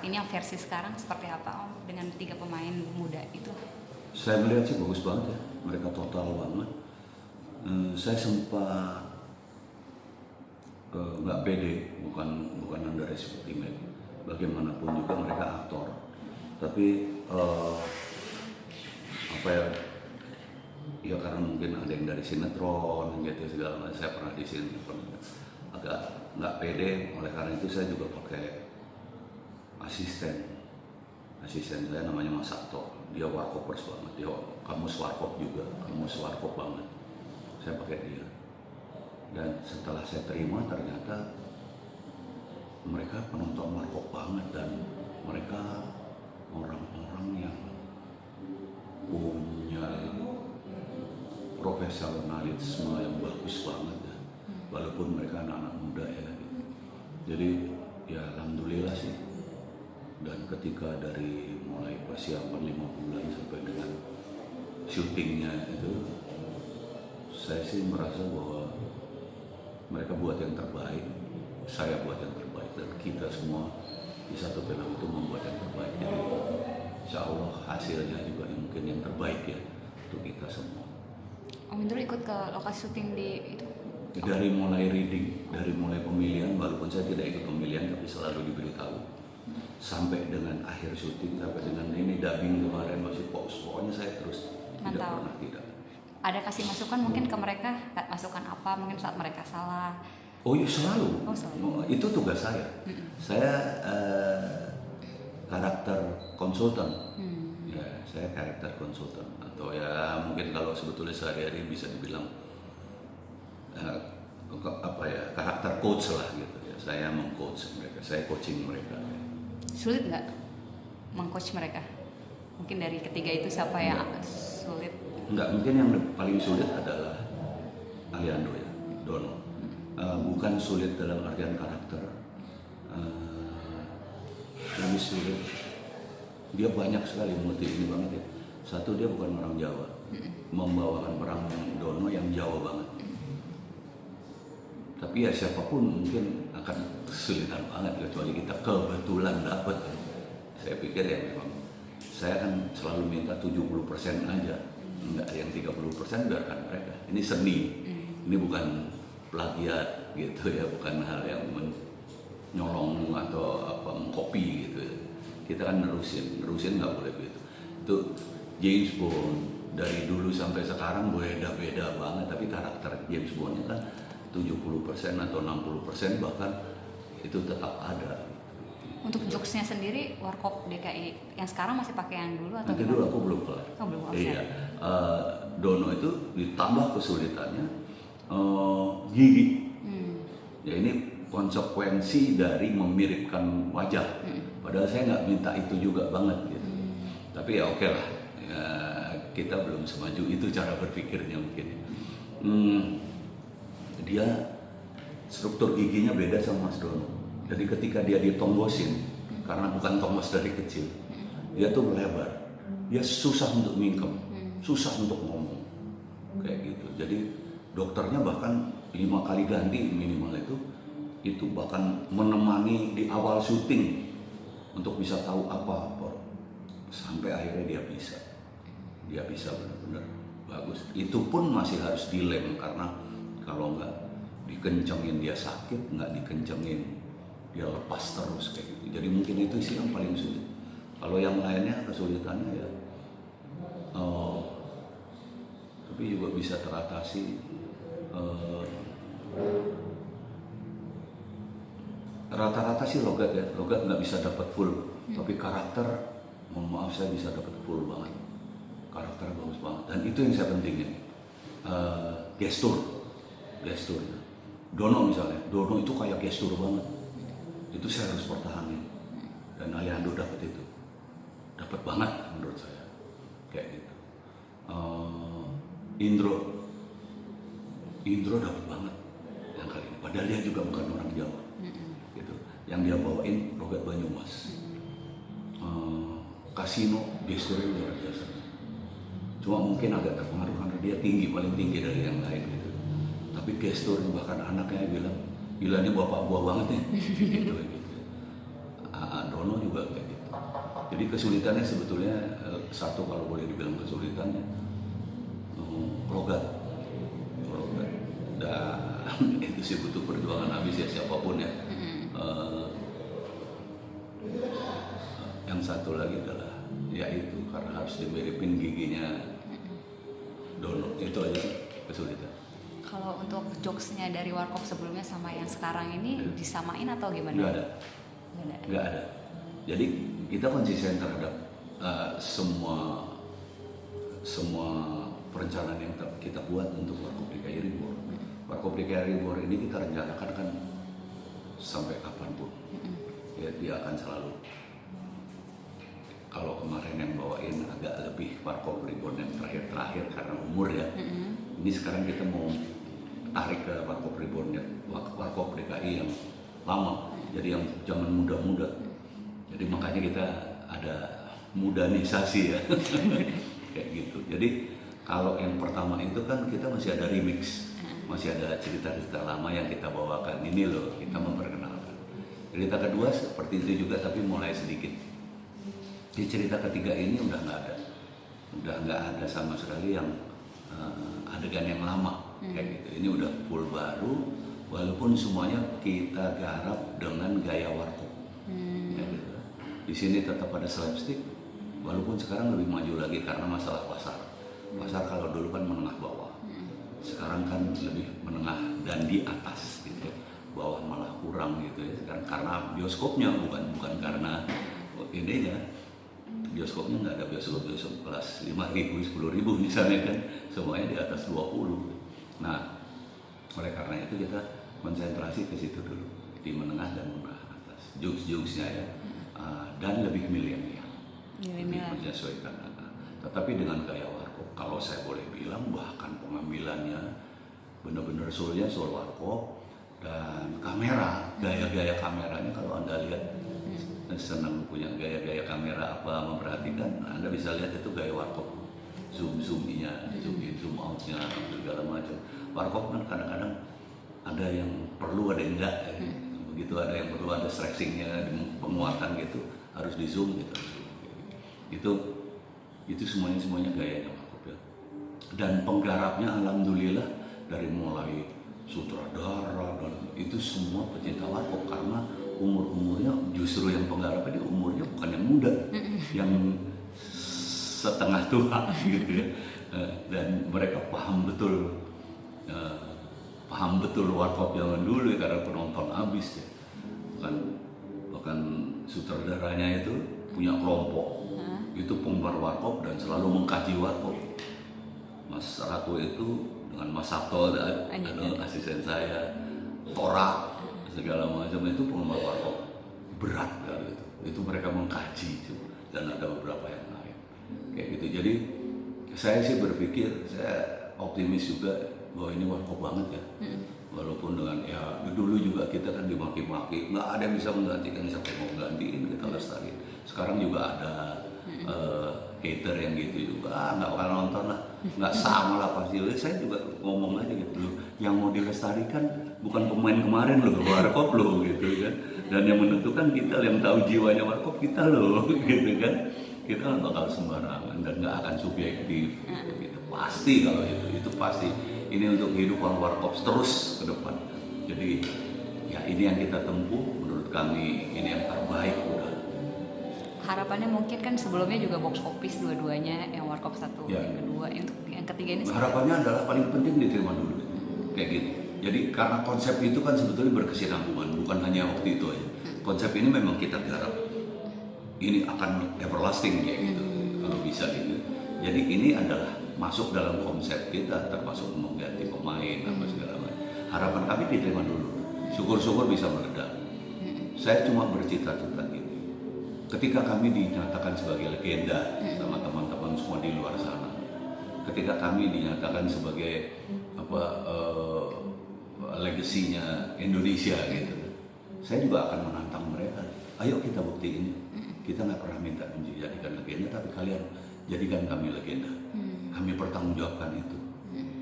ini yang versi sekarang seperti apa Om dengan 3 pemain muda itu? Saya melihat sih bagus banget ya, mereka total banget. Saya sempat nggak pede, bukan underestimate. Bagaimanapun juga mereka aktor, tapi apa ya karena mungkin ada yang dari sinetron gitu segala macam. Saya pernah di sinetron, agak nggak pede. Oleh karena itu saya juga pakai asisten saya namanya Mas Sabto. Dia warkopers banget, dia kamus warkop juga, kamus warkop banget. Saya pakai dia. Dan setelah saya terima ternyata mereka penonton warkop banget dan mereka orang-orang yang punya profesionalisme yang bagus banget ya. Walaupun mereka anak-anak muda ya. Jadi ya alhamdulillah sih. Dan ketika dari mulai persiapan 5 bulan sampai dengan syutingnya itu, saya sih merasa bahwa mereka buat yang terbaik, saya buat yang terbaik, dan kita semua di satu film itu membuat yang terbaik. Jadi insya Allah hasilnya juga mungkin yang terbaik ya untuk kita semua. Om Indro ikut ke lokasi syuting di itu? Dari mulai reading, dari mulai pemilihan, walaupun saya tidak ikut pemilihan tapi selalu diberitahu. Sampai dengan akhir syuting, sampai dengan ini dubbing kemarin masih pokoknya saya terus tidak pernah tidak. Ada kasih masukan mungkin ke mereka, masukan apa mungkin saat mereka salah? Oh iya selalu. Itu tugas saya. Saya karakter konsultan. Ya, saya karakter konsultan atau ya mungkin kalau sebetulnya sehari-hari bisa dibilang karakter coach lah gitu ya. Saya meng-coach mereka, saya coaching mereka. Sulit nggak meng-coach mereka? Mungkin dari ketiga itu siapa yang sulit? Enggak, mungkin yang paling sulit adalah Aliando ya, Dono. Bukan sulit dalam artian karakter, lebih sulit. Dia banyak sekali multi ini banget ya. Satu, dia bukan orang Jawa, membawakan peran Dono yang Jawa banget. Tapi ya siapapun mungkin akan kesulitan banget kecuali kita kebetulan dapat. Saya pikir ya memang saya kan selalu minta 70% aja. Enggak, yang 30% biarkan mereka. Ini seni, ini bukan plagiat gitu ya, bukan hal yang nyolong atau apa mengkopi gitu. Kita kan nerusin nggak boleh begitu. Itu James Bond dari dulu sampai sekarang beda-beda banget, tapi karakter James Bondnya kan 70% atau 60% bahkan itu tetap ada. Untuk jokesnya sendiri, Warkop DKI yang sekarang masih pakai yang dulu atau nanti gimana? Dulu aku belum kelar. Oh, belum. Iya. Dono itu ditambah kesulitannya gigi. Ya ini konsekuensi dari memiripkan wajah. Padahal saya nggak minta itu juga banget gitu. Tapi ya oke lah. Ya, kita belum semaju itu cara berpikirnya mungkin. Dia struktur giginya beda sama Mas Dono. Jadi ketika dia ditonggosin, karena bukan tonggos dari kecil, dia tuh melebar. Dia susah untuk mingkem, susah untuk ngomong, kayak gitu. Jadi dokternya bahkan 5 kali ganti minimal itu bahkan menemani di awal syuting untuk bisa tahu apa-apa. Sampai akhirnya dia bisa benar-benar bagus. Itu pun masih harus dilem karena kalau nggak dikencengin dia sakit, nggak dikencengin dia lepas terus kayak gitu. Jadi mungkin itu sih yang paling sulit. Kalau yang lainnya kesulitannya ya, tapi juga bisa teratasi. Rata-rata sih logat ya, logat nggak bisa dapat full, tapi karakter, mohon maaf saya bisa dapat full banget. Karakter bagus banget, dan itu yang saya pentingin. Gestur. Dono misalnya, Dono itu kayak gestur banget. Itu saya harus pertahanin, dan Aliando dapat itu, dapat banget menurut saya, kayak gitu. Indro dapat banget yang kali ini, padahal dia juga bukan orang Jawa, gitu. Yang dia bawain logat Banyumas. Kasino gesturnya luar biasa, cuma mungkin agak terpengaruh karena dia paling tinggi dari yang lain gitu. Tapi gesturnya bahkan anaknya bilang, gila ini bapak gua banget nih. gitu. Dono juga kayak Jadi kesulitannya sebetulnya satu, kalau boleh dibilang kesulitannya logat. Dan itu sih butuh perjuangan habis ya siapapun ya. Yang satu lagi adalah yaitu karena harus dimiripin giginya Dono, itu aja kesulitan. Kalau untuk jokesnya dari Warkop sebelumnya sama yang sekarang ini disamain atau gimana? Nggak ada. Jadi kita konsisten terhadap semua perencanaan yang kita buat untuk Warkop DKI Ribor. Warkop DKI Ribor ini kita rencanakan kan sampai kapanpun. Ya, dia akan selalu. Kalau kemarin yang bawain agak lebih Warkop Reborn yang terakhir karena umur ya. Ini sekarang kita mau tarik ke Warkop Reborn ya, Warkop DKI yang lama. Jadi yang zaman muda-muda. Jadi makanya kita ada mudanisasi ya. Kayak gitu. Jadi kalau yang pertama itu kan kita masih ada remix. Masih ada cerita-cerita lama yang kita bawakan. Ini loh, kita memperkenalkan. Cerita kedua seperti itu juga tapi mulai sedikit. Di cerita ketiga ini udah nggak ada sama sekali yang adegan yang lama kayak gitu. Ini udah full baru, walaupun semuanya kita garap dengan gaya Warkop. Ya, gitu. Di sini tetap ada slapstick, walaupun sekarang lebih maju lagi karena masalah pasar. Pasar kalau dulu kan menengah bawah, sekarang kan lebih menengah dan di atas gitu. Bawah malah kurang gitu ya. Karena bioskopnya bukan karena ininya. Bioskopnya nggak ada bioskop kelas 5.000, 10.000 misalnya kan, semuanya di atas 20. Nah, oleh karena itu kita konsentrasi ke situ dulu, di menengah dan menengah atas, jokes-jokesnya ya, dan lebih milenial, lebih menyesuaikan. Tetapi dengan gaya Warkop, kalau saya boleh bilang bahkan pengambilannya benar-benar soul Warkop dan kamera, gaya-gaya kameranya kalau Anda lihat. Senang punya gaya-gaya kamera apa memperhatikan, Anda bisa lihat itu gaya Warkop, zoom-nya, zoom in, zoom out-nya, segala macam. Warkop kan kadang-kadang ada yang perlu, ada yang enggak. Begitu ada yang perlu, ada stretching-nya, penguatan gitu, harus di zoom gitu. Itu semuanya gayanya Warkop ya. Dan penggarapnya alhamdulillah dari mulai sutradara dan itu semua pecinta Warkop karena umurnya justru yang penggarap ini umurnya bukan yang muda, yang setengah tua gitu ya. Dan mereka paham betul Warkop zaman dulu ya, karena penonton habis ya. Bahkan sutradaranya itu punya kelompok, itu penggemar Warkop dan selalu mengkaji Warkop. Mas Ratu itu dengan Mas Sabto dan asisten saya, Tora segala macam itu penggemar Warkop berat kali itu mereka mengkaji itu, dan ada beberapa yang lain kayak gitu. Jadi saya sih berpikir, saya optimis juga bahwa ini Warkop banget ya. Walaupun dengan ya dulu juga kita kan dimaki-maki, nggak ada yang bisa menggantikan, siapa yang mau gantiin, kita lestariin. Sekarang juga ada hater yang gitu juga, nggak bakal nonton lah, nggak sama lah pasti. Saya juga ngomong aja gitu loh, yang mau dilestarikan bukan pemain kemarin loh, Warkop loh gitu kan. Dan yang menentukan kita, yang tahu jiwanya Warkop kita loh gitu kan. Kita nggak bakal sembarangan dan nggak akan subjektif gitu. Pasti kalau itu pasti. Ini untuk kehidupan Warkop terus ke depan. Jadi ya ini yang kita tempuh, menurut kami ini yang terbaik udah. Harapannya mungkin kan sebelumnya juga box office dua-duanya, yang Warkop 1, ya. Yang kedua, yang ketiga ini harapannya adalah paling penting diterima dulu kayak gitu. Jadi karena konsep itu kan sebetulnya berkesinambungan, bukan hanya waktu itu aja. Konsep ini memang kita garap, ini akan everlasting kayak gitu, kalau bisa gitu. Jadi ini adalah masuk dalam konsep kita, termasuk mengganti pemain apa segala macam. Harapan kami diterima dulu, syukur-syukur bisa meledak. Saya cuma bercita-cita gitu. Ketika kami dinyatakan sebagai legenda sama teman-teman semua di luar sana, ketika kami dinyatakan sebagai legasinya Indonesia gitu, saya juga akan menantang mereka. Ayo kita buktiin, kita nggak pernah minta menjadikan legenda, tapi kalian jadikan kami legenda. Kami pertanggungjawabkan itu,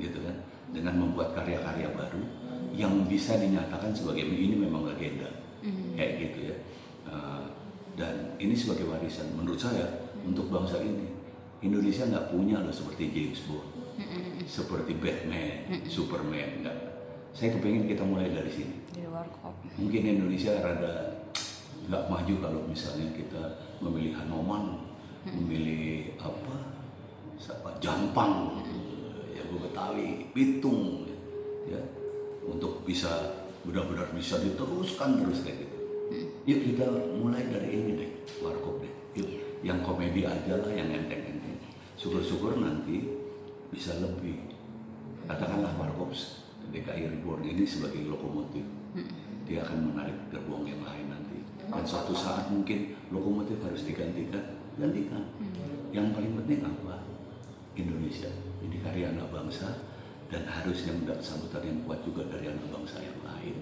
gitu kan, dengan membuat karya-karya baru yang bisa dinyatakan sebagai ini memang legenda, kayak gitu ya. Dan ini sebagai warisan menurut saya untuk bangsa ini. Indonesia nggak punya loh seperti James Bond, seperti Batman, Superman, nggak. Saya kepengen kita mulai dari sini. Di warkop. Mungkin Indonesia rada nggak maju kalau misalnya kita memilih Hanoman, memilih Jampang, ya Betawi, Bitung, ya, untuk bisa benar-benar bisa diteruskan terus kayak gitu. Yuk kita mulai dari ini deh, warkop deh. Yuk, yang komedi aja lah, yang enteng-enteng. Syukur-syukur nanti bisa lebih. Katakanlah warkop DKI Reborn ini sebagai lokomotif. Dia akan menarik gerbong yang lain nanti. Dan suatu saat mungkin lokomotif harus gantikan. Yang paling penting apa? Indonesia. Ini karya anak bangsa dan harusnya mendapat sambutan yang kuat juga dari anak bangsa yang lain.